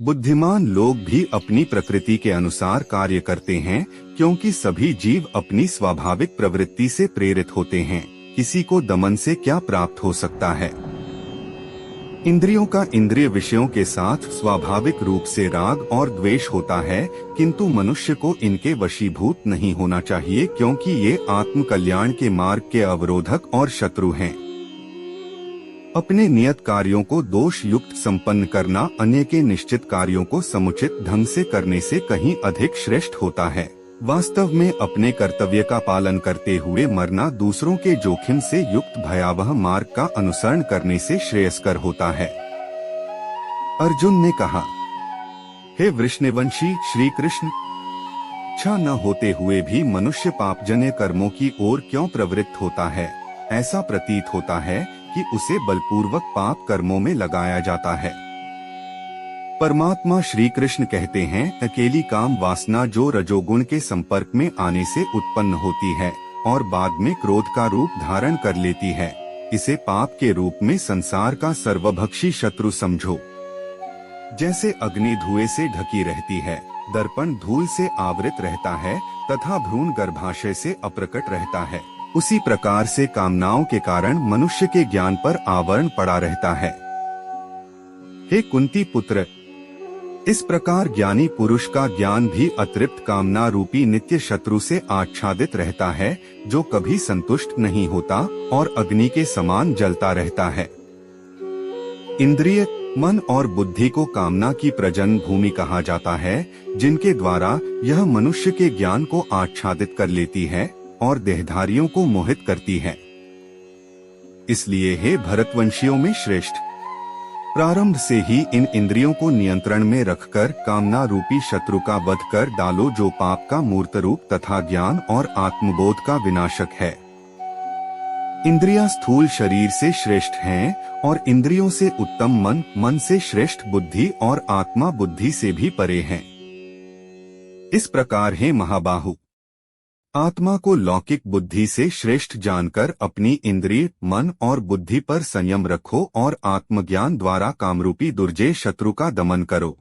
बुद्धिमान लोग भी अपनी प्रकृति के अनुसार कार्य करते हैं, क्योंकि सभी जीव अपनी स्वाभाविक प्रवृत्ति से प्रेरित होते हैं। किसी को दमन से क्या प्राप्त हो सकता है? इंद्रियों का इंद्रिय विषयों के साथ स्वाभाविक रूप से राग और द्वेष होता है, किंतु मनुष्य को इनके वशीभूत नहीं होना चाहिए, क्योंकि ये आत्म कल्याण के मार्ग के अवरोधक और शत्रु हैं। अपने नियत कार्यों को दोष युक्त संपन्न करना अन्य के निश्चित कार्यों को समुचित ढंग से करने से कहीं अधिक श्रेष्ठ होता है। वास्तव में अपने कर्तव्य का पालन करते हुए मरना दूसरों के जोखिम से युक्त भयावह मार्ग का अनुसरण करने से श्रेयस्कर होता है। अर्जुन ने कहा, हे वृषणवंशी श्री कृष्ण, इच्छा न होते हुए भी मनुष्य पापजन्य कर्मों की ओर क्यों प्रवृत्त होता है? ऐसा प्रतीत होता है कि उसे बलपूर्वक पाप कर्मों में लगाया जाता है। परमात्मा श्री कृष्ण कहते हैं, अकेली काम वासना जो रजोगुण के संपर्क में आने से उत्पन्न होती है और बाद में क्रोध का रूप धारण कर लेती है, इसे पाप के रूप में संसार का सर्वभक्षी शत्रु समझो। जैसे अग्नि धुएं से ढकी रहती है, दर्पण धूल से आवृत रहता है तथा भ्रूण गर्भाशय से अप्रकट रहता है, उसी प्रकार से कामनाओं के कारण मनुष्य के ज्ञान पर आवरण पड़ा रहता है। हे कुंती पुत्र, इस प्रकार ज्ञानी पुरुष का ज्ञान भी अतृप्त कामना रूपी नित्य शत्रु से आच्छादित रहता है, जो कभी संतुष्ट नहीं होता और अग्नि के समान जलता रहता है। इंद्रिय, मन और बुद्धि को कामना की प्रजनन भूमि कहा जाता है, जिनके द्वारा यह मनुष्य के ज्ञान को आच्छादित कर लेती है और देहधारियों को मोहित करती है। इसलिए हे भरतवंशियों में श्रेष्ठ, प्रारंभ से ही इन इंद्रियों को नियंत्रण में रखकर कामना रूपी शत्रु का वध कर डालो, जो पाप का मूर्त रूप तथा ज्ञान और आत्मबोध का विनाशक है। इंद्रियां स्थूल शरीर से श्रेष्ठ हैं और इंद्रियों से उत्तम मन, मन से श्रेष्ठ बुद्धि और आत्मा बुद्धि से भी परे हैं। इस प्रकार हे महाबाहु, आत्मा को लौकिक बुद्धि से श्रेष्ठ जानकर अपनी इंद्रिय, मन और बुद्धि पर संयम रखो और आत्मज्ञान द्वारा कामरूपी दुर्जय शत्रु का दमन करो।